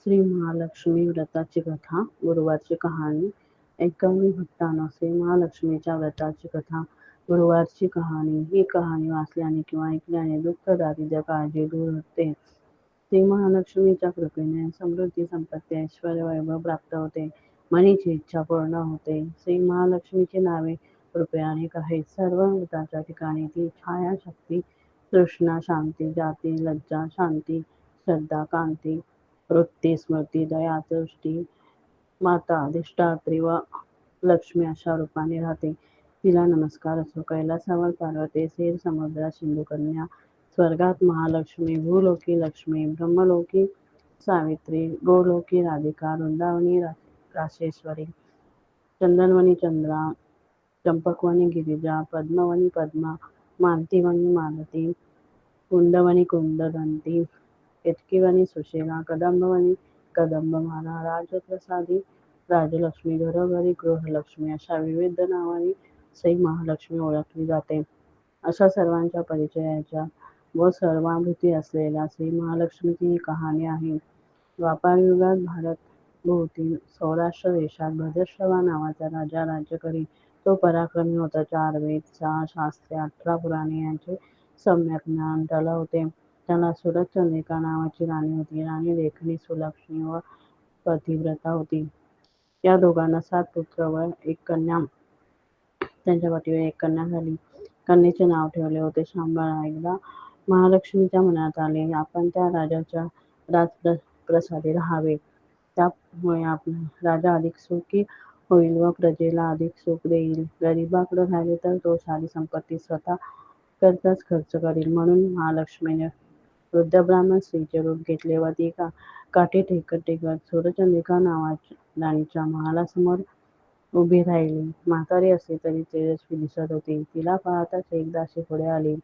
श्री महालक्ष्मी व्रताची कथा, गुरुवारची कहाणी. ऐकावी भक्तांनो, श्री महालक्ष्मीच्या व्रताची कथा, गुरुवारची कहाणी. ही कहाणी वाचल्याने किंवा ऐकल्याने दुःख, दारिद्र्य, काळजी दूर होते. श्री महालक्ष्मीच्या कृपेने समृद्धी, संपत्ती, ऐश्वर्य, वैभव प्राप्त होते. मनीची इच्छा पूर्ण होते. श्री महालक्ष्मीची नावे रूपे अनेक आहेत. सर्व व्रताच्या ठिकाणी ती छाया, शक्ती, तृष्णा, शांती, जाती, लज्जा, शांती, श्रद्धा, कांती, वृत्ती, स्मृती, दया, तुष्टी, माता, अधिष्ठात्री व लक्ष्मी अशा रूपाने राहते. तिला नमस्कार असो. कैलासावर पार्वती, क्षीर समुद्रात सिंधुकन्या, स्वर्गात महालक्ष्मी, भूलोकी लक्ष्मी, ब्रह्मलोकी सावित्री, गोलोकी राधिका, वृंदावनी राशेश्वरी, चंदनवनी चंद्रा, चंपकवनी गिरिजा, पद्मवनी पद्मा, मालतीवनी मालती, कुंदवनी कुंददंती, केतकीवनी सुशीला, कदंबवनी कदंबमाला, राजप्रसादी राजलक्ष्मी, घरोघरी गृहलक्ष्मी अशा विविध नावांनी श्री महालक्ष्मी ओळखली जाते. अशा सर्वांच्या परिचयाच्या व सर्वाभूती असलेल्या श्री महालक्ष्मीची ही कहाणी आहे. द्वापारयुगात भारतभोवती सौराष्ट्र देशात भद्रश्रवा नावाचा राजा राज्य करी. तो पराक्रमी होता. 4 वेद, 6 शास्त्रे, 18 पुराणे यांचे सम्यक ज्ञान त्याला होते. त्याला सुरचंद्रिका नावाची राणी होती. राणी देखणी, सुलक्षणी व पतिव्रता होती. या दोघांना 7 पुत्र व 1 कन्या. त्यांच्या पाठीवर 1 कन्या झाली. कन्येचे नाव ठेवले होते शांबळा. एकदा महालक्ष्मीच्या मनात आले, आपण त्या राजाच्या राजप्रसादी राहावे. त्यामुळे आपला राजा अधिक सुखी होईल व प्रजेला अधिक सुख देईल. गरिबाकडे राहिले तर तो सारी संपत्ती स्वतः करताच खर्च करील. म्हणून महालक्ष्मीने वृद्ध ब्राह्मण स्त्रीचे रूप घेतले व ती काठी टेकत टेकत सूरचंद्रिका नावाच्या राणीच्या महालासमोर उभी राहिली. म्हातारी असली तरी तेजस्वी दिसत होती. तिला पाहताच एक दासी पुढे आली.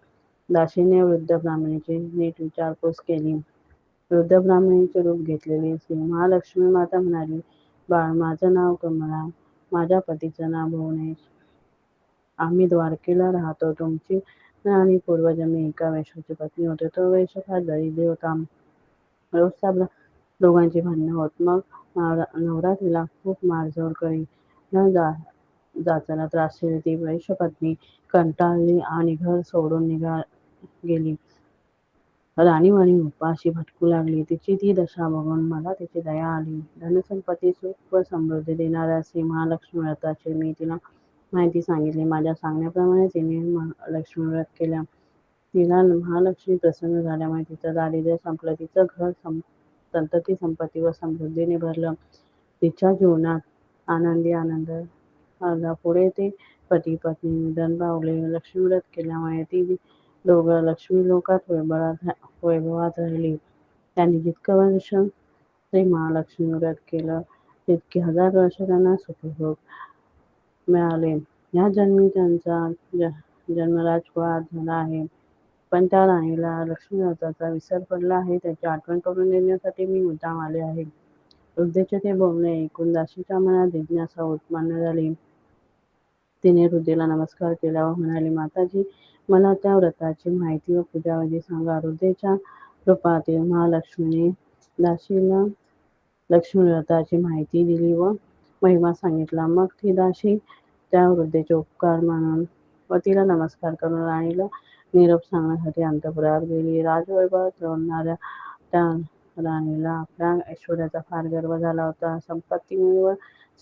दासीने वृद्ध ब्राह्मणीची नीट विचारपूस केली. वृद्ध ब्राह्मणीचे रूप घेतलेली श्री महालक्ष्मी माता म्हणाली, बाळ, माझं नाव कमला, माझ्या पतीचं नाव भुवनेश. आम्ही द्वारकेला राहतो. तुमची आणि पूर्वजन्मी एका वेश्याची पत्नी होते. तो वेश्या फार दरिद्री होता. रोज दोघांची भांडणं होत. मग नवरा तिला खूप मारझोड करी. न जाचाला त्रास दिला. ती वैश्यपत्नी कंटाळली आणि घर सोडून गेली. राणीवाणी उपाशी भटकू लागली. तिची ती दशा बघून मला तिची दया आली. धनसंपत्ती, सुख व समृद्धी देणाऱ्या श्री महालक्ष्मी व्रताची मी तिला माहिती सांगितली. माझ्या सांगण्याप्रमाणे तिने लक्ष्मी व्रत केलं. तिला महालक्ष्मी प्रसन्न झाल्यामुळे तिचं दारिद्र्य संपलं. तिचं घर संतती, संपत्ती व समृद्धीने भरलं. तिच्या जीवनात आनंदी आनंद आला. पुढे ते पती पत्नी निधन पावले. लक्ष्मी व्रत केल्यामुळे ती दोघं लक्ष्मी लोकात वैभवात राहिली. त्यांनी जितकं वर्ष श्री महालक्ष्मी व्रत केलं तितकी 1000 वर्ष त्यांना सुखभोग मिळाले. ह्या जन्मी त्यांचा जन्म राजकुळात झाला आहे. पण त्या राणीला लक्ष्मी व्रताचा विसर पडला आहे. त्याची आठवण करून देण्यासाठी मी मुद्दाम आले आहे. वृद्धेचे ते बोलणे ऐकून दासीच्या मनात जिज्ञासा उत्पन्न झाली. तिने वृद्धेला नमस्कार केला व म्हणाली, माताजी, मला त्या व्रताची माहिती व पूजाविधी सांगा. वृद्धेच्या रूपातील महालक्ष्मीने दासीला लक्ष्मी व्रताची माहिती दिली व महिमा सांगितला. मग ती दासी त्या वृद्धेचे उपकार मानून व तिला नमस्कार करून राणीला निरोप सांगण्यासाठी अंतःपुरात गेली. राजवैभवात रमणाऱ्या त्या राणीला आपल्या ऐश्वर्याचा फार गर्व झाला होता. संपत्तीमुळे व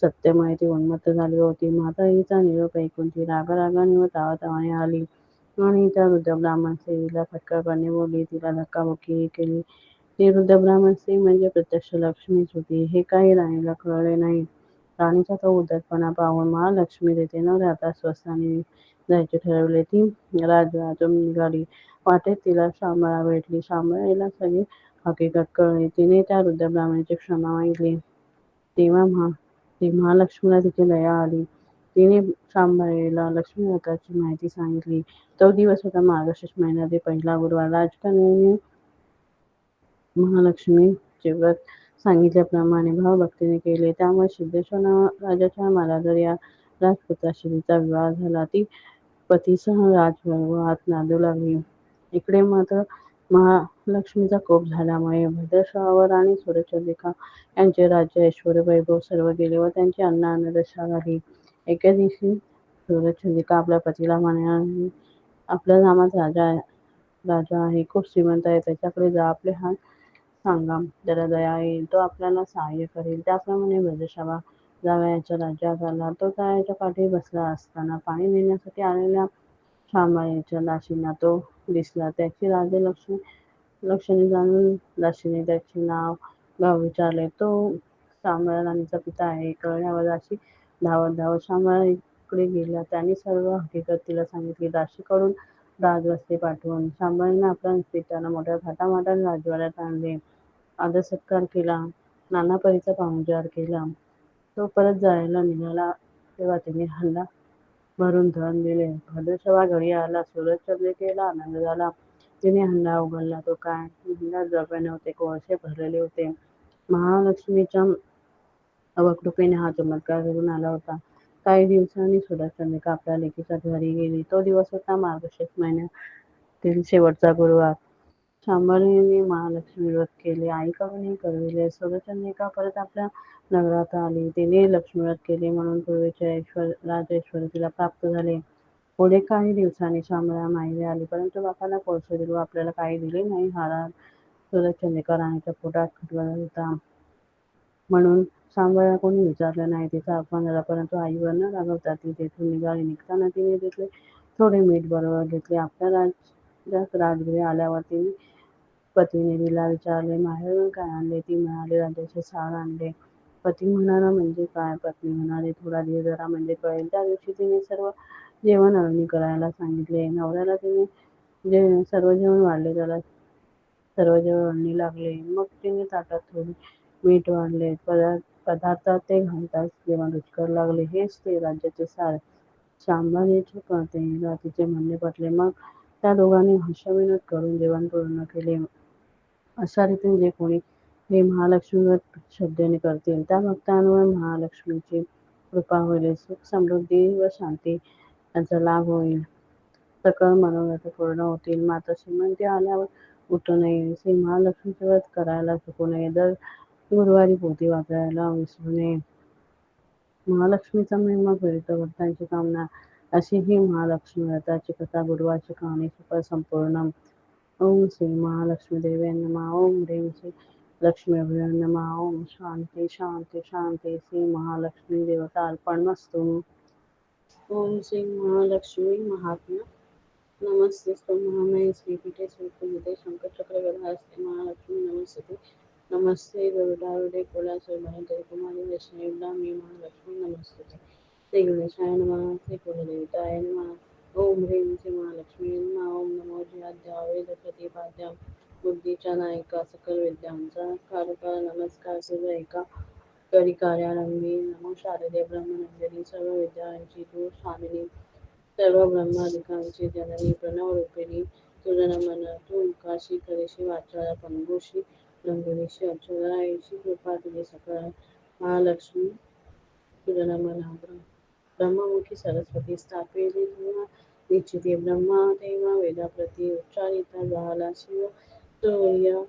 सत्तेमुळे ती उन्मत्त झाली होती. म्हातारीचा निरोप ऐकून ती रागारागाने व तावातावाने आली आणि त्या वृद्ध ब्राह्मण स्त्रीला फटकारपणे बोलली. तिला धक्काबुक्कीही केली. ती वृद्ध ब्राह्मण स्त्री म्हणजे प्रत्यक्ष लक्ष्मीच होती. हे काही राणीला कळले नाही. राणीचा तो उद्धटपणा पाहून महालक्ष्मी तेथे न राहता स्वस्थानी जायचे ठरवले. ती राजवाटून निघाली. वाटेत तिला शांबळा भेटली. शांबळेला सगळी हकीकत कळली. तिने त्या वृद्ध ब्राह्मणीची क्षमा मागितली. तेव्हा महालक्ष्मीला तिची दया आली. तिने शांबळेला लक्ष्मी व्रताची माहिती सांगितली. तो दिवस होता मार्गशीर्ष महिन्यातील पहिला गुरुवार. राजकन्येने महालक्ष्मीचे व्रत सांगितल्याप्रमाणे भावभक्तीने केले. त्यामुळे सिद्धेश्वर राजाच्या मालाधर या राजपुत्राशी तिचा विवाह झाला. ती पतीसह राजवैभवात नांदू लागली. इकडे मात्र महालक्ष्मीचा कोप झाल्यामुळे भद्रश्रावर आणि सूरचंद्रिका यांचे राज्य, ऐश्वर्य, वैभव सर्व गेले व त्यांची अन्नदशा झाली. एके दिवशी सूरचंद्रिका आपल्या पतीला म्हणाली, आपल्या नामात राजा आहे, खूप श्रीमंत आहे, त्याच्याकडे जा, आपले हात सांगा, त्याला दया येईल, तो आपल्याला सहाय्य करेल. त्याप्रमाणे भद्रश्रावा जावयाच्या राज्यात आला. तो तळ्याच्या काठी बसला असताना पाणी नेण्यासाठी आलेल्या शांबाईच्या दासींना तो दिसला. त्याची राजे लक्षणे जाणून दासीने त्याचे गाव विचारले. तो शांबळ राणीचा पिता आहे. कळल्यावर दासी धावत धावत शांबळाकडे गेल्या. त्यांनी सर्व हकीकत तिला सांगितली. दासीकडून राजवस्ती पाठवून शांबळीने आपल्या पित्याला मोठ्या थाटामाटाने राजवाड्यात आणले. आदर सत्कार केला. नाना परीचा पाहुणचार केला. तो परत जायला निघाला तेव्हा तिने हंडा भरून धन दिले. भद्रश्रावा घरी आला. सूरचंद्रिकेला आनंद झाला. तिने हंडा उघडला. तो काय? हंड्यात द्रव्य नव्हते, कोळसे भरलेले होते. महालक्ष्मीच्या अवकृपेने हा चमत्कार घडून आला होता. काही दिवसांनी सूरचंद्रिका आपल्या लेकीच्या घरी गेली. तो दिवस होता मार्गशीर्ष महिन्यातील शेवटचा गुरुवार. शांबळीने महालक्ष्मी व्रत केले. आईकडूनही करविले. सूरचंद्रिका परत आपल्या नगरात आली. तिने लक्ष्मी व्रत केले म्हणून पूर्वीचे राजऐश्वर्य तिला प्राप्त झाले. पुढे काही दिवसांनी शांबळा माहेरी आली, परंतु बापाला कोळसे दिले व आपल्याला काही दिले नाही. हा राग सूरचंद्रिका राणीच्या पोटात खटवत होता. म्हणून शांबळला कोणी विचारले नाही. तिचा अपमान झाला, परंतु आईवर न रागवता ती तेथून निघाली. निघताना तिने तिथले थोडे मीठ बरोबर घेतले. आपल्या राज्यात राजगृही आल्यावर तिने पतीने तिला विचारले, माहेरून काय आणले? ती म्हणाली, राज्याचे सार आणले. पती म्हणाला, म्हणजे काय? पत्नी म्हणाली, थोडा धीर धरा, म्हणजे कळेल. त्या दिवशी तिने सर्व जेवण अळणी करायला सांगितले. नवऱ्याला तिने सर्व जेवण वाढले, त्याला सर्व जेवण अळणी लागले. मग तिने ताटात थोडे मीठ वाढले. पदार्थात ते घालताच जेवण रुचकर लागले. हेच ते राज्याचे सार. शांबळीच्या पतीला तिचे म्हणणे पटले. मग त्या दोघांनी हर्षविनोद करून जेवण पूर्ण केले. अशा रीतीने जे कोणी हे महालक्ष्मी व्रत श्रद्धेने करतील, त्या भक्तांवर महालक्ष्मीची कृपा होईल. सुख, समृद्धी व शांती यांचा लाभ होईल. सकळ मनोरथ पूर्ण होतील. मात्र श्रीमंती आल्यावर उठू नये. श्री महालक्ष्मीचे व्रत करायला चुकू नये. दर गुरुवारी पोथी वाचायला विसरू नये. महालक्ष्मीचा महिमा फेडतो भक्तांची कामना. अशी ही महालक्ष्मी व्रताची कथा, गुरुवारची कहाणी संपूर्ण. ओम श्री महालक्ष्मी देव्यै नमः. ओम ह्रीं श्री लक्ष्मीभ्यो नमः. ओम शांती शांती शांती. श्री महालक्ष्मी देवता अर्पणमस्तु. ओम श्री महालक्ष्मी महात्म्य. नमस्तेस्तु महामये श्रीपीठे श्रीपूजिते शंखचक्र गदाहस्ते महालक्ष्मी नमस्ते. नमस्ते गरुडारूढे कुलासोभिते कुमारी वैष्णवीभ्यां मे महालक्ष्मी नमस्तुते. श्री गणेशाय नमः. श्री कुलदेवताय नमः. ओम ह्रीं श्री महालक्ष्मी नमः. ओम नमो जयाद्या वेदप्रतिपाद्या बुद्धीच्या नायिका सकल विद्यांचा कारका. नमस्कार तुझ्या एका करी कार्यारंभी. नमो शारदे ब्रह्मनंदिनी सर्व विद्यांची तू स्वामिनी, सर्व ब्रह्मादिकांची जननी, प्रणवरूपिणी तुझं नमन. तू मुखाशी करीशी वाचाला पंगुशी लंगुनीशी अक्षरायशी कृपा तुझी सकळ. महालक्ष्मी तुझं नमन. ब्रह्ममुखी सरस्वती स्थापिली तुझा निश्चिती. ब्रह्मा तेव्हा वेदाप्रती उच्चारिता झाला शिव तुर्य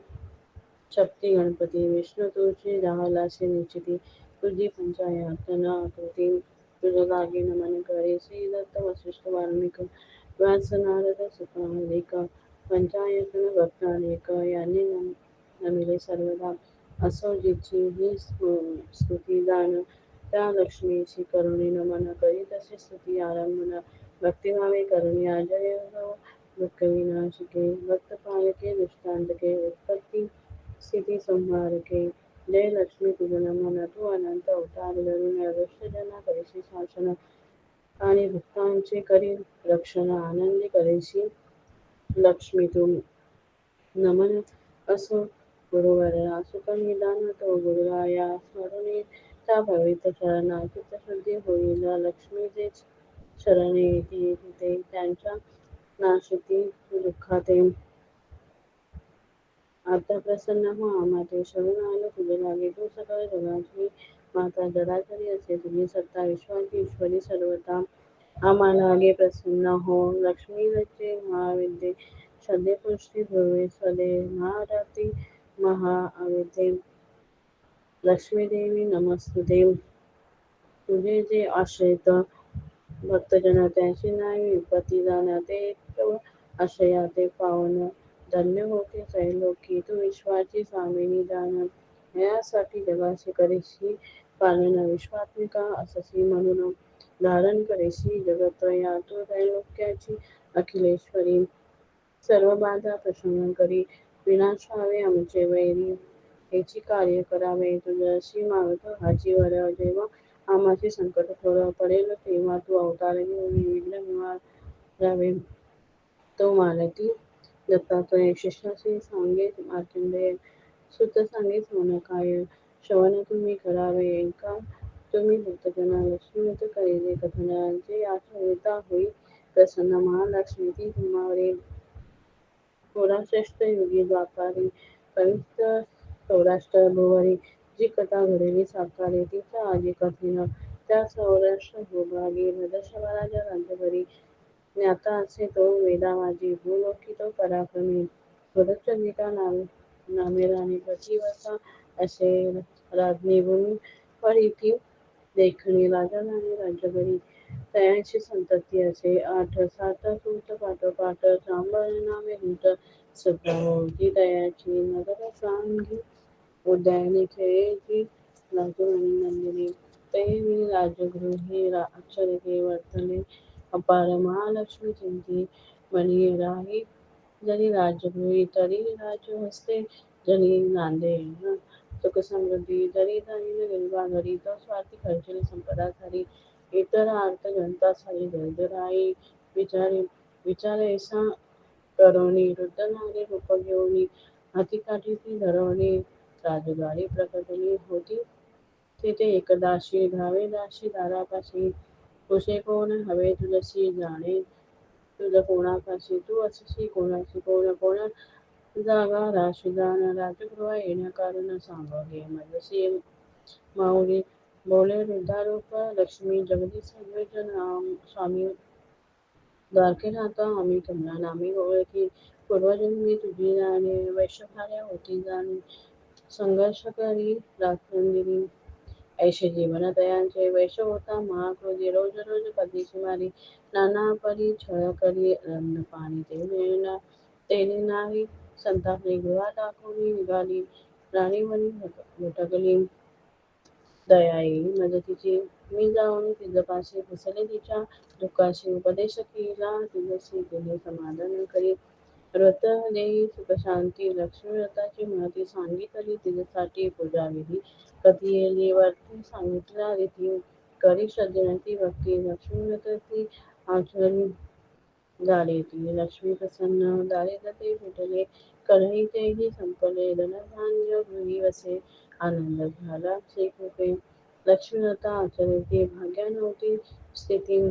शक्ती गणपती. विष्णू तुझी झालाशी निश्चिती. तुझी पंचायतन आकृती. तुझं लागी नमन करे. श्री दत्त वसिष्ठ वाल्मिक व्यास नारद सुखादिक पंचायतन भक्तानेक यांनी नमिले सर्वदा. असो जिची ही स्तुती जाण, त्या लक्ष्मीची करुणी नमन. करी तशी स्तुती आरंभन, भक्तिभावे करणी अजय दुःखविनाशिके. भक्तपालके दुष्टांतके, उत्पत्ती स्थिती संहारके. जय लक्ष्मी तुझं नमन. तू अनंत अवतार धरून दुष्टजना करीशी शासन, आणि भक्तांचे करी रक्षण. आनंदी करीशी लक्ष्मी तू नमन. असो गुरुवरा सुखनिदान तो गुरुराया, स्मरुनी त्या पवित्र चरणा चित्तशुद्धी होईल. लक्ष्मीचेच शरणी येती त्यांच्या नाशिती दुःखाते. आता प्रसन्न हो आम्हाते, शरण आलो तुझे लागे. तू सकळ जगाची माता, जराचरी असे तुझी सत्ता. विश्वाची ईश्वरी सर्वता, आम्हा लागे प्रसन्न हो. लक्ष्मीचे महाविद्ये श्रद्धेपुष्टी ध्रुवे स्वदे महारथी महाअविते लक्ष्मीदेवी नमस्तुते. तुझे जे आश्रित भक्तजन त्यांची नाही विपत्ती जाणते तव आश्रया ते पावन धन्य होते त्रैलोकी तू विश्वाची स्वामिनी जाण यासाठी जगाशी करीशी पालन विश्वात्मिका अससी म्हणून धारण करेशी जगत या तू त्रैलोक्याची अखिलेश्वरी सर्व बाधा प्रशमन करी विनाशावे आमचे वैरी याची कार्य करावे तुझ्याशी मागतो हाची वर जेव्हा आम्हाचे संकट थोडं पडेल तेव्हा तू अवतार घेऊन विघ्न निवारावे. तो मालती दत्तात्रय शिष्याशी सांगे मार्कंडेय सुत सांगे सोनकाय श्रवण तुम्ही करावे ऐका तुम्ही भक्तजना लक्ष्मीवत करिले कथनांचे आचरिता होई प्रसन्न महालक्ष्मी ती तुम्हावरे थोडा श्रेष्ठ युगी द्वापारी पवित्र सौराष्ट्र भुवरी जी कथा घडली साकारे तिचा आजी कथेन त्या सौराष्ट्र भूभागी भद्रशवाराच्या राज्यभरी ज्ञाता असे तो वेदा माझी भूलोकी तो पराक्रमी भरतचंद्रिका नामे राणी प्रतिवसा असे राज्ञी भूमी परीती देखणी राजा राणी राज्यभरी तयांची संतती असे 8-7 सूत पाठोपाठ सांबळ नामे दूत सतरा होती तयाची नगर सांगी उद्याने खेळेची राजवाणी नंदिनी तैवी राजगृही आश्चर्ये वर्तले अपार महालक्ष्मी चिंती मणी राही जरी राजगृही तरी राजहस्ते जनी नांदे सुख समृद्धी जरी धनी गरिबा घरी तो स्वार्थी खर्चली संपदा सारी इतर अर्थ जनता सारी दरिद्राई विचारे विचारेसा करोनी वृद्ध नारी रूप घेऊनी हाती ती धरवणी राजद्वारी प्रकटली होती तेथे एकदाशी धावे दाशी दारापाशी तुझे कोण हवे तुझशी जाणे तुझ कोणापाशी तू असशी कोणाशी कोण कोण जागा राशीदान राजगृह येण्या कारण सांगोगे मजशी माऊली बोले वृद्धारूप लक्ष्मी जगदीश सर्वजन स्वामी द्वारकेनाथा आम्ही तुम्हाला नामी ओळखी पूर्वजन्मी तुझी जाणे वैश्यभार्या होती जाणे संघर्ष करी रात्रंदिनी ऐशे जीवन दयांचे वैश्य होता महाक्रोधी रोज रोज पतीची मारी नाना परी छळ करी अन्न पाणी तेने नाही संतापली गृहा टाकून निघाली राणीवरी भटकली दया येईल मदतीची मी जाऊन तिजपाशी पुसले तिच्या दुःखाशी उपदेश केला तिजशी केले समाधान करी व्रत देई सुखशांती लक्ष्मी व्रताची महती सांगितली तिच्यासाठी पूजा विधी कधी येली वरती सांगितला रीती करी श्रद्धेने ती भक्ती लक्ष्मी व्रत ती आचरणी झाली ती लक्ष्मी प्रसन्न दारिद्र्य ते भेटले कलही तेही संपले धनधान्य गृही वसे आनंद झाला श्रीकृपे लक्ष्मीलता आचरते भाग्या नव्हती स्थिती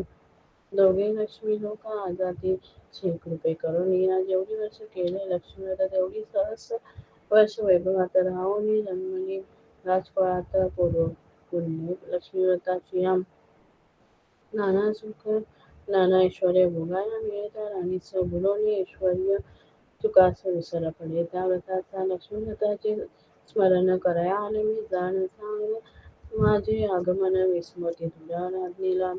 दोघे लक्ष्मी लोक आजाती श्रीकृपे करून या जेवढी वर्ष केले लक्ष्मीलता तेवढी सहस्र वर्ष वैभवात राहुनी जन्मली राजकुळात पूर्व पुण्य लक्ष्मीव्रताची या नाना सुख नाना ऐश्वर्य भोगायला मिळता राणीच बुडवणे ऐश्वर्य चुकास विसर पडे त्या व्रताचा लक्ष्मी व्रताचे स्मरण कराया आले मी जाण सांग माझे आगमन विस्मृती तुझ्या राज्ञीला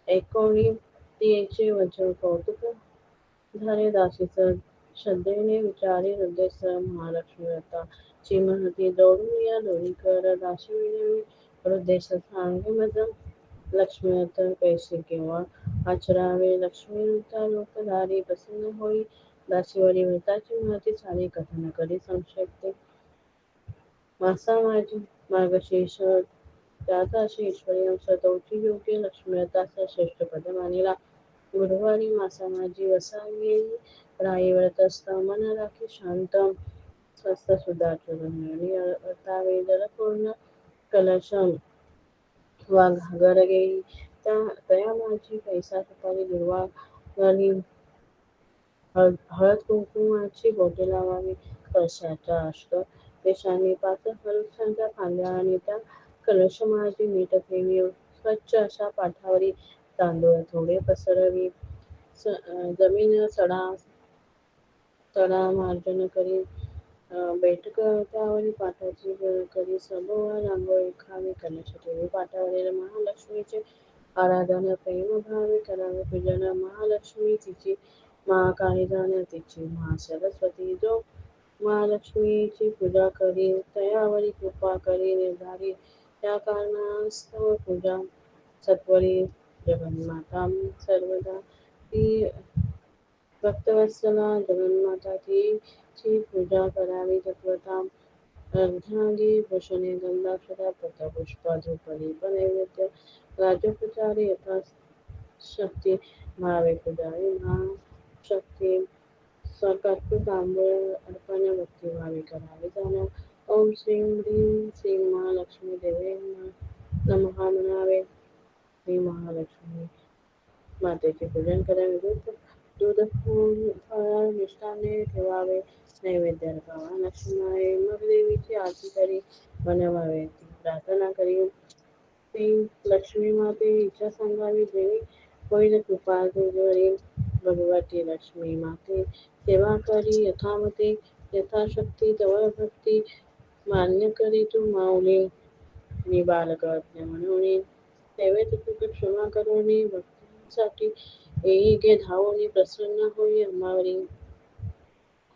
ऐकोणी तिचे वचन कौतुक झाले दासीच श्रद्धेने विचारी हृदयस महालक्ष्मी व्रता ची महती दौडून या दोन्हीकर दाशी विनवी हृदयस सांगे मज लक्ष्मीव्रत कैसे केव्हा आचरावे लक्ष्मीव्रता लोकधारी प्रसन्न होई दासीवरी व्रताची महती सारी कथन करी संक्षेपते मासा माझी मार्गशीर्ष त्याचा श्री ईश्वरी अंश तौची योग्य लक्ष्मीव्रताचा श्रेष्ठ पद मानिला गुरुवारी मासा माझी वसावी येई राई व्रतस्थ मन राखी शांत स्वस्थ सुधाचरण व्रतावे जलपूर्ण कलश वा घागर घेई तया माझी पैसा सुपारी दुर्वा घाली हळद कुंकुमाची बोटे लावावी कलशाच्या अष्ट देशांनी 5 वृक्षांच्या फांद्या आणि त्या कलश माझी मीठ ठेवी स्वच्छ अशा पाठावरी तांदूळ थोडे पसरवी जमीन सडा तळा मार्जन करी बैठक त्यावरी पाटाची करी सभोवा रांगोळी खावी कलश ठेवी पाटावरील महालक्ष्मीचे आराधन प्रेम भावे करावे पूजन महालक्ष्मी तिची महाकाळी जाण तिची महासरस्वती जो महालक्ष्मीची पूजा करी तयावरी कृपा करी निर्धारी त्या कारणास्तव पूजा सत्वरी जगन्माता सर्वदा ती भक्तवत्सला जगन्माता ची पूजा करावी तत्वता अर्धांगी भूषणे गंधाक्षरा पुष्पा धूप नैवेद्य राजोपचारे यथाशक्ती भावे पूजावी महाशक्ती स्वकर्तृ तांबूळ अर्पण भक्तिभावे करावे जाणं ओम श्रीं ह्रीं श्रीं महालक्ष्मी देवे नमः म्हणावे श्री महालक्ष्मी मातेचे पूजन करावे दूध फूल फळ मिष्टाने ठेवावे नैवेद्य अर्पावा लक्ष्मीमाये मग देवीची आरती करी बनवावे ती प्रार्थना करी ती लक्ष्मी माते इच्छा सांगावी देवी होईल कृपा तुझवरी भगवती लक्ष्मी माते सेवा करी यथामते यथाशक्ती जवळ भक्ती मान्य करी तू माऊली मी बालक अज्ञ म्हणून सेवेत चूक क्षमा करुणी भक्तीसाठी येई गे धावोनी प्रसन्न होई अम्मावरी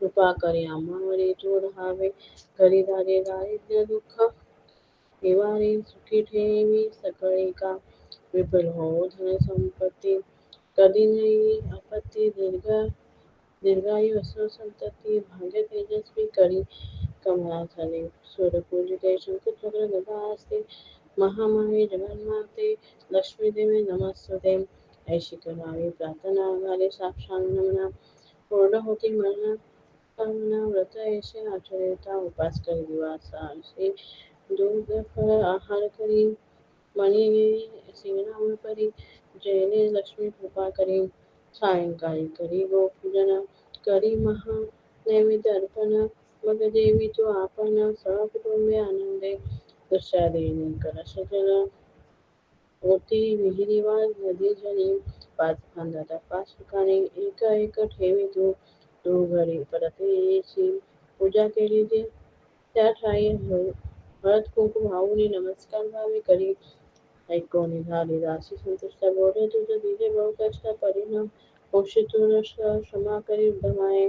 कृपा करी आम्हावरी तू राहावे घरी दारे दारिद्र्य दुःख निवारी सुखी ठेवी सकळी का विपुल हो धन संपत्ती कधी नाही आपत्ती दीर्घायू असो संतती भाग्य तेजस्वी करी कमला झाले सूर्यपूजिते शंखचक्र गदा असते महामाये जगन्माते लक्ष्मी देवी नमस्तुते ऐशी करावी प्रार्थना घाले साक्षांग नमना पूर्ण होती मरणा कामना व्रत ऐसे आचरिता उपास करी दिवासा असे दूध फळ आहार करी मणी सिंगणावर परी जयने लक्ष्मी कृपा करी सायंकाळी करी गोपूजन करी महा नैवेद्य अर्पण मग देवी तू आपण सहकुटुंबे आनंदे दुसऱ्या देवी कलश जल ओटी विहिरीवाज नदी जली पाच खांदाच्या पाच ठिकाणी एक एक ठेवी तू घरी परत येशील पूजा केली ते त्या ठाई हळद कुंकू वाहून नमस्कार भावे करी ऐकून झाली दासी संतुष्ट गोरे तुझ दिले बहु कष्ट परिणाम होशी तुझ क्षमा करी उद्धमाये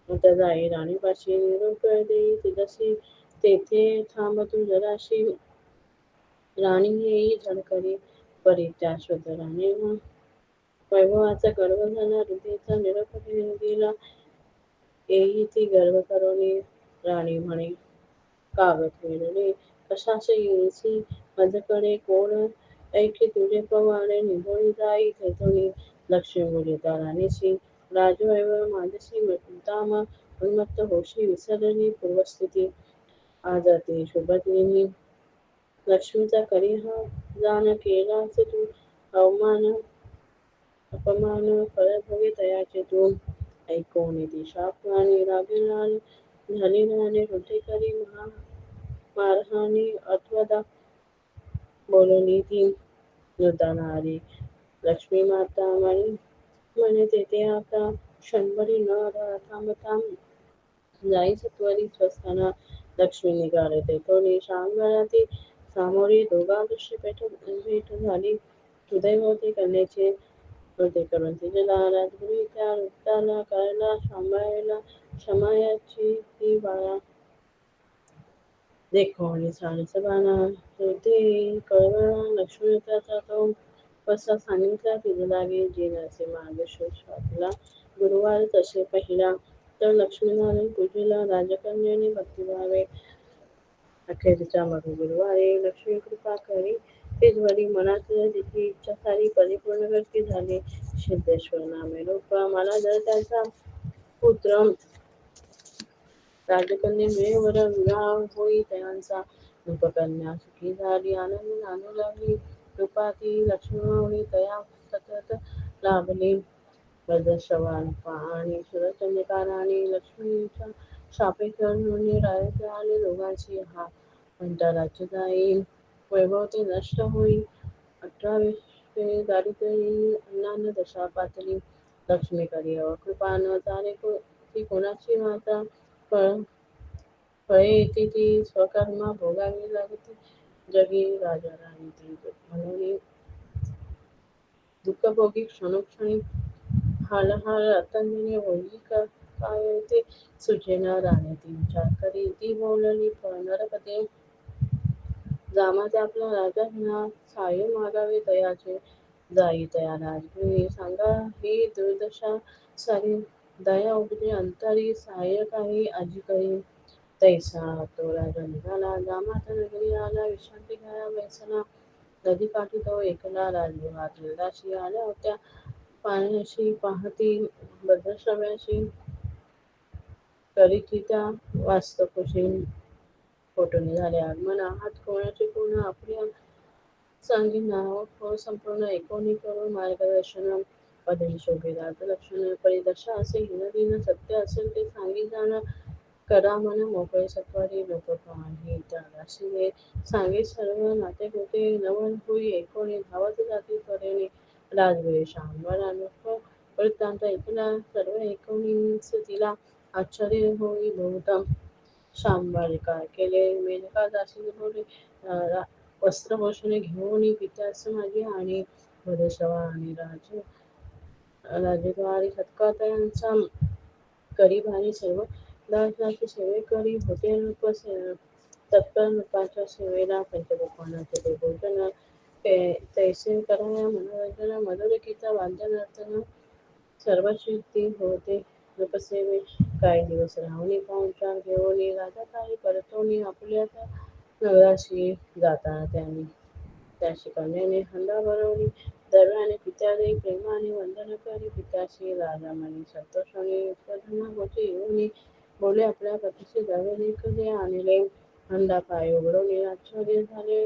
आता जाई राणीपाशी निरोप देई तिजसी तेथे थांब तू जराशी राणी येई झडकरी परी त्या शोध राणी वैभवाचा गर्व झाला हृदयचा निरोप दिला येई ती गर्व करुणी राणी म्हणे कागद फेरले कशाचे येसी माझ्याकडे कोण ऐकी तुझे पवाडे निभोळी जाई तेथुनी लक्ष्मी बोली त्या राणीशी राजवैभव माझ्याशी दाम उन्मत्त होशी विसरली पूर्वस्थिती आज ते शुभदिनी लक्ष्मीचा करी हा जाण केलास तू अवमान अपमान फळभोगे तयाचे तू ऐकून ती शाप आणि रागेलाल झाली राणे हृदयकरी मारहाणी अथवा बोलवली ती नुतानारी लक्ष्मी माता म्हणे तेथे आता क्षणभरी न थांबता जाई सत्वरी स्वस्थाना लक्ष्मी निघाले तेथोनी शांगळाती सामोरी दोघा दृष्टी भेट झाली हृदयभोवती कन्येचे हृदय करून तिला राजगुरी त्या वृत्ताला कळला सांभाळायला क्षमायाची ती बाळा देखोनी सारसबाना हृदय कळवळा लक्ष्मीचा तो कसा सांगितला तिला लागे जे नसे मार्गशीर्ष वाटला गुरुवार तसे पहिला तर लक्ष्मीनारायण पूजेला राजकन्याने भक्तिभावे अखेरच्या मग गुरुवारी लक्ष्मी कृपा करी तिजवरी मनात तिची इच्छा सारी परिपूर्ण व्यक्ती झाली सिद्धेश्वर नामे रूप मला जर त्याचा पुत्र राजकन्या मिळेवर विवाह होई त्यांचा उपकन्या सुखी झाली आनंद नांदू लागली कृपा ती लक्ष्मीमाऊली तया सतत लाभली वज्रश्रवान आणि सुरचंद्रिका राणी लक्ष्मीच्या शापे करून राहायचे आले दोघांची हा म्हणता राज्य जाईल वैभव ते नष्ट होईल 18 दारिद्र्य येईल अन्नान दशा पातळी लक्ष्मी करी कृपा न झाले की कोणाची माता फळ फळे येते ती स्वकर्मा भोगावी लागते जगी राजा राणी ती म्हणून दुःखभोगी क्षणोक्षणी हाल अतंदिने होई काय ते सुचेना राणे ती विचार करी ती बोलली नरपते जामाते आपला राजा हिना साय मागावे दयाचे जाई तया राजगुरी सांगा ही दुर्दशा सारी दया उपजे अंतरी सहाय्य काही अजिकरी तैसा तो राजा निघाला जामाता नगरी आला विश्रांती घ्या बैसला नदीकाठी तो एकला राजगृहात वेदाशी आल्या होत्या पाण्याशी पाहती भद्रश्रव्याशी करीती त्या वास्तकुशी फोटो निघाले आगमन आहात कोणाचे कोण आपल्या सांगी नाव फळ संपूर्ण एकोणी करून मार्गदर्शन पदवी शोभेदात लक्षण परिदर्शा असे हिनदिन सत्य असेल ते सांगी जाणं करा मन मोकळे सत्वारी लोक पाही त्याशिवे सांगे सर्व नाते होते नवन होई एकोणी धावत जाती त्वरेने राजवेश अंबरा नुक वृत्तांत ऐकला सर्व एकोणीस तिला आश्चर्य होई बहुता शांबाने काय केले मेनका दासी बोले वस्त्रभूषणे घेऊन पित्यास माझी आणि भदेशवा आणि राजद्वारी सत्कारयांचा करी भारी सर्व दासाची सेवेकरी होते रूप तत्पर रूपाच्या सेवेला पंचभूषणाचे ते भोजन तैसे कराया मनोरंजन मधुर गीता वाद्यनर्तन सर्व सिद्धी होते रूपसेवे काही दिवस राहुनी पाहुणचार घेऊन राजा काही परतोनी आपल्या नगराशी जाताना त्यांनी त्याशी कन्याने हंडा भरवली दव्याने पित्यादे प्रेमाने वंदन करी पित्याशी राजा म्हणे संतोषाने उत्पन्न होते येऊन बोले आपल्या पतीचे दवे लेखले आणले हंडा पाय उघडवले आश्चर्य झाले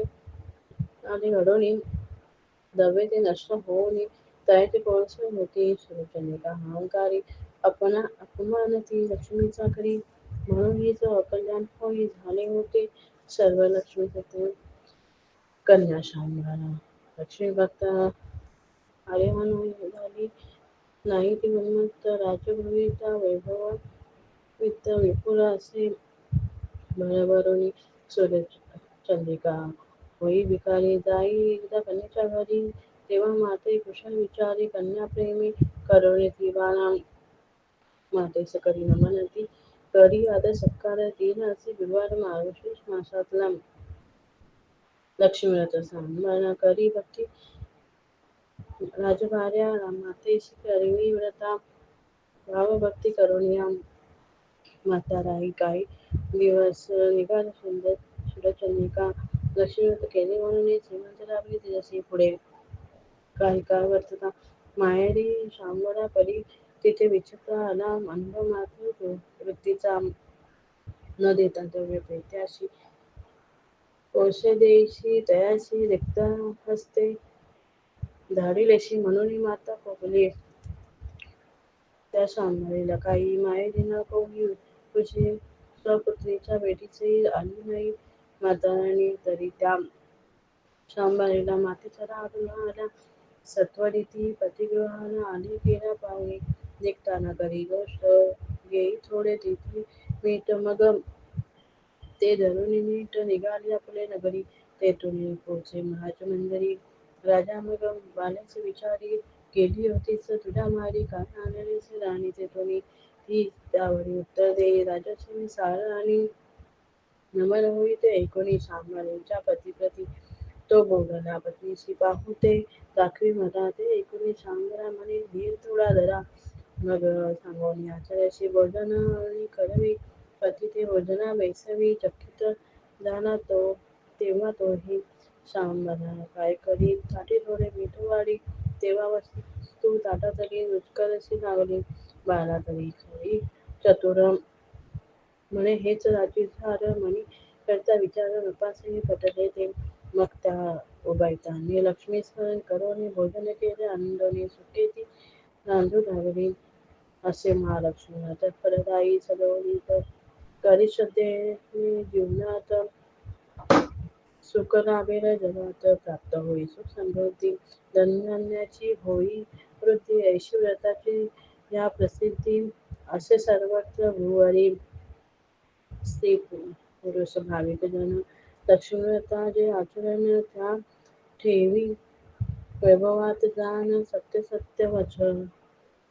आणि घडवणे दवे ते नष्ट होऊन तयाचे कोळसे होते शिवचंद्रिका अहंकारी अपमान ती लक्ष्मीचा करी म्हणून हीच अकल्याण होई झाले होते सर्व लक्ष्मी सत्य कन्या शांभारा लक्ष्मी भक्त आर्यमान झाली नाही ती उन्मत्त राजगृहीता वैभव वित्त विपुल असे भरभरून सूर्यचंद्रिका होई भिकारी जाई एकदा कन्याच्या घरी तेव्हा माते कुशल विचारी कन्या प्रेमी करुणे ती बाळा मातेस करी नमन ती करी आदर सत्कार तीन असे गुरुवार मार्गशीर्ष मासातला लक्ष्मीचा सन्मान करी भक्ती राजभार्या मातेशी करवी व्रता भावभक्ती करुणिया माता राही काही दिवस निघाल सुंदर सुरचंद्रिका लक्ष्मीव्रत केले म्हणून श्रीमंत लाभली तिच्याशी पुढे काही काळ वर्तता माहेरी शांबरा परी तिथे विचित्र आला अनुभव मात्र वृत्तीचा न देता द्रव्य प्रेत्याशी औषधेशी दयाशी रिक्त हस्ते धाडिलेशी म्हणून माता कोपली त्या शांभरीला काही मायेने कोणी तुझी स्वपुत्रीच्या भेटीची आली नाही माताराणी तरी त्या शांभरीला मातेचा राग न आला सत्वरी ती पतिगृहाला आली गेला पाहुणे निघताना घरी गोष्ट घेई थोडे तिथे मीठ मग ते धरून नीट निघाली आपले नगरी तेथून पोचे महाजमंदिरी राजा मग बाल्यास विचारी गेली होतीस तुझ्या मारी काय आणलेस राणी तेथून ती त्यावरी उत्तर दे राजाची सार आणि नमन होई ते ऐकून शांभरीच्या पतीप्रती तो बोलला पत्नीशी पाहू ते दाखवी मला ते ऐकून शांभरा म्हणे धीर थोडा धरा मग सांगून आचार्याशी भोजन करवी पती ते भोजना बैसवी चकित झाला तो तेव्हा तोही शांभरा काय करी ताटी थोडे मीठ वाढी तेव्हा वस्तू ताटातली रुचकरशी लागली बाळा तरी खरी चतुर म्हणे हेच राजूझार म्हणी करता विचार रूपासही पटले ते मग त्या उभायतांनी लक्ष्मी स्मरण करून भोजन केले आनंदाने सुटेती रांधू लागली असे महालक्ष्मी तत्परताई सजवली तर करी श्रद्धेने जीवनात सुख लाभेल जगात प्राप्त होई सुख समृद्धी धनधान्याची होई वृद्धी ऐश्वर्याची या प्रसिद्धी असे सर्वत्र गुरुवारी स्त्री पुरुष भाविक जन लक्ष्मीव्रता जे आचरण त्या ठेवी वैभवात जाण सत्य सत्य वचन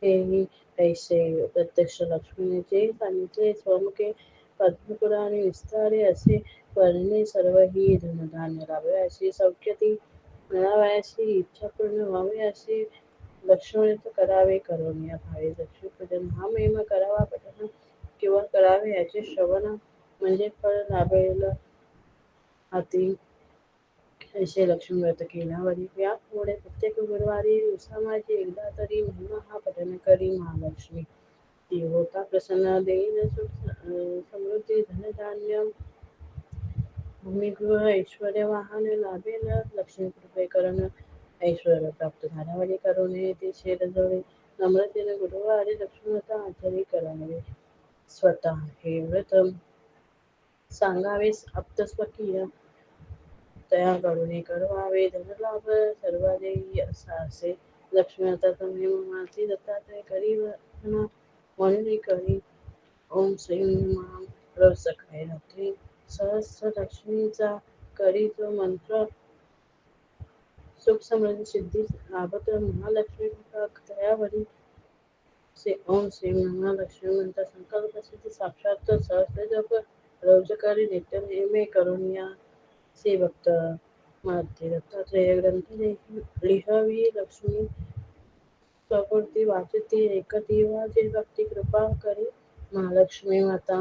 हेही ऐसे प्रत्यक्ष लक्ष्मीचे सांगितले स्वमुखे पद्मपुराणे विस्तारे असे वर्णे सर्व ही धनधान्य लाभाव्याशी सौख्यती मिळावयाशी इच्छा पूर्ण व्हावी अशी लक्ष्मणाचं करावे करून या भावी लक्ष्मीपूजन हा महिमा करावा पठण किंवा करावे याचे श्रवण म्हणजे फळ लाभेल हाती असे लक्ष्मी व्रत केल्यावर यापुढे प्रत्येक गुरुवारी दिवसामाची एकदा तरी महिमा हा पठण करी महालक्ष्मी ती होता प्रसन्न देईन सुख समृद्धी धनधान्य भूमिगृह ऐश्वर्य वाहन लाभेल लक्ष्मी कृपेकरण ऐश्वर्य प्राप्त झाल्यावर करुणे ते शेरजवळे नम्रतेने गुरुवारी लक्ष्मीव्रत आचरी करावे स्वतः हे व्रत सांगावेस आप्तस्वकीय तया करुणे करवावे धनलाभ सर्वादेही असे लक्ष्मीव्रताचा महिमा दत्तात्रय करी वंदना म्हणून करी ओम श्री मां सखाय रात्री सहस्र लक्ष्मीचा करी जो मंत्र सुख समृद्धी सिद्धी लाभत महालक्ष्मी तयावरी से ओम श्री महालक्ष्मी म्हणता संकल्प सिद्धी साक्षात सहस्र जप रोजकारी नित्य नेहमी करुणिया से भक्त मध्ये दत्तात्रय ग्रंथ लिहावी लक्ष्मी स्वपूर्ती वाचती एकतीवा जे भक्ती कृपा करी महालक्ष्मी माता